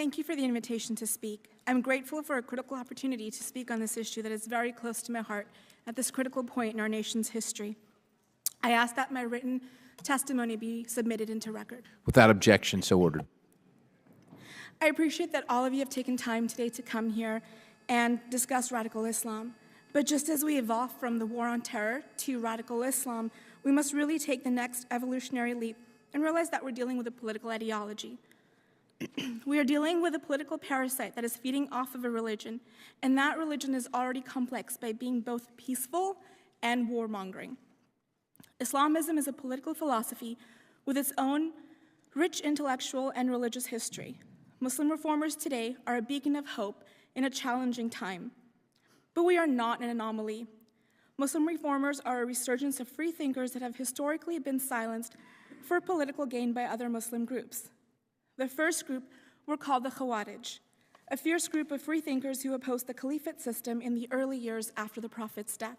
Thank you for the invitation to speak. I'm grateful for a critical opportunity to speak on this issue that is very close to my heart at this critical point in our nation's history. I ask that my written testimony be submitted into record. Without objection, so ordered. I appreciate that all of you have taken time today to come here and discuss radical Islam. But just as we evolved from the war on terror to radical Islam, we must really take the next evolutionary leap and realize that we're dealing with a political ideology. We are dealing with a political parasite that is feeding off of a religion, and that religion is already complex by being both peaceful and warmongering. Islamism is a political philosophy with its own rich intellectual and religious history. Muslim reformers today are a beacon of hope in a challenging time. But we are not an anomaly. Muslim reformers are a resurgence of free thinkers that have historically been silenced for political gain by other Muslim groups. The first group were called the Khawarij, a fierce group of free thinkers who opposed the caliphate system in the early years after the Prophet's death.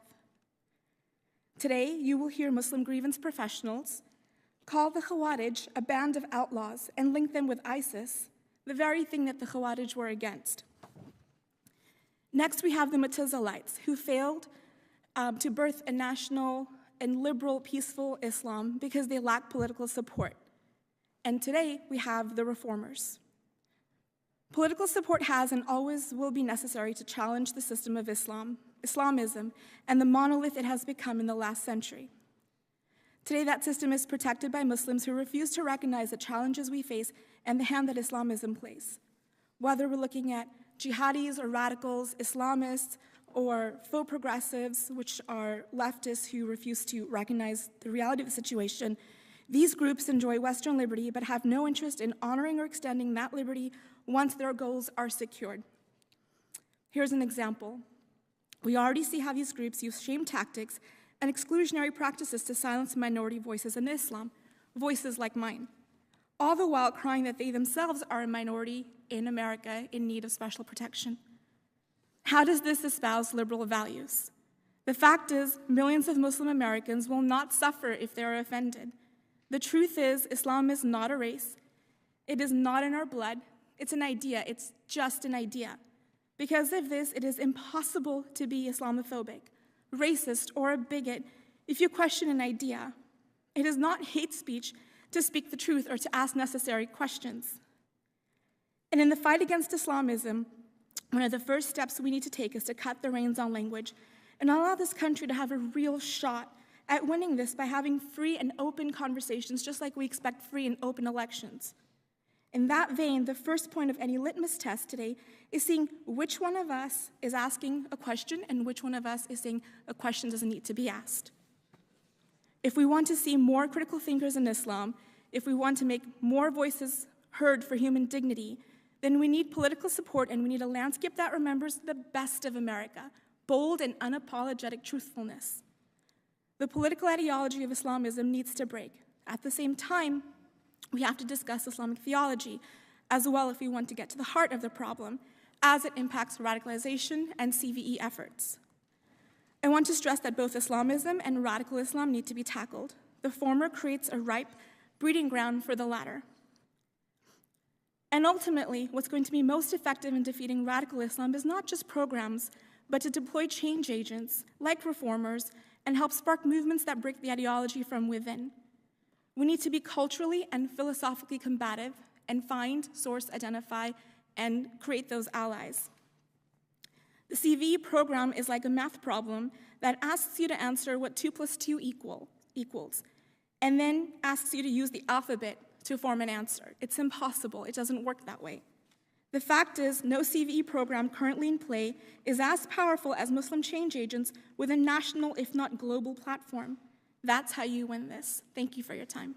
Today, you will hear Muslim grievance professionals call the Khawarij a band of outlaws and link them with ISIS, the very thing that the Khawarij were against. Next, we have the Mu'tazilites, who failed to birth a national and liberal, peaceful Islam because they lack political support. And today, we have the Reformers. Political support has and always will be necessary to challenge the system of Islamism, and the monolith it has become in the last century. Today, that system is protected by Muslims who refuse to recognize the challenges we face and the hand that Islamism plays. Whether we're looking at jihadis or radicals, Islamists, or faux progressives, which are leftists who refuse to recognize the reality of the situation, these groups enjoy Western liberty but have no interest in honoring or extending that liberty once their goals are secured. Here's an example. We already see how these groups use shame tactics and exclusionary practices to silence minority voices in Islam, voices like mine, all the while crying that they themselves are a minority in America in need of special protection. How does this espouse liberal values? The fact is, millions of Muslim Americans will not suffer if they are offended. The truth is, Islam is not a race. It is not in our blood. It's an idea. It's just an idea. Because of this, it is impossible to be Islamophobic, racist, or a bigot if you question an idea. It is not hate speech to speak the truth or to ask necessary questions. And in the fight against Islamism, one of the first steps we need to take is to cut the reins on language and allow this country to have a real shot at winning this by having free and open conversations, just like we expect free and open elections. In that vein, the first point of any litmus test today is seeing which one of us is asking a question and which one of us is saying a question doesn't need to be asked. If we want to see more critical thinkers in Islam, if we want to make more voices heard for human dignity, then we need political support and we need a landscape that remembers the best of America, bold and unapologetic truthfulness. The political ideology of Islamism needs to break. At the same time, we have to discuss Islamic theology as well if we want to get to the heart of the problem, as it impacts radicalization and CVE efforts. I want to stress that both Islamism and radical Islam need to be tackled. The former creates a ripe breeding ground for the latter. And ultimately, what's going to be most effective in defeating radical Islam is not just programs, but to deploy change agents like reformers and help spark movements that break the ideology from within. We need to be culturally and philosophically combative and find, source, identify, and create those allies. The CVE program is like a math problem that asks you to answer what 2 + 2 equals, and then asks you to use the alphabet to form an answer. It's impossible. It doesn't work that way. The fact is, no CVE program currently in play is as powerful as Muslim change agents with a national, if not global, platform. That's how you win this. Thank you for your time.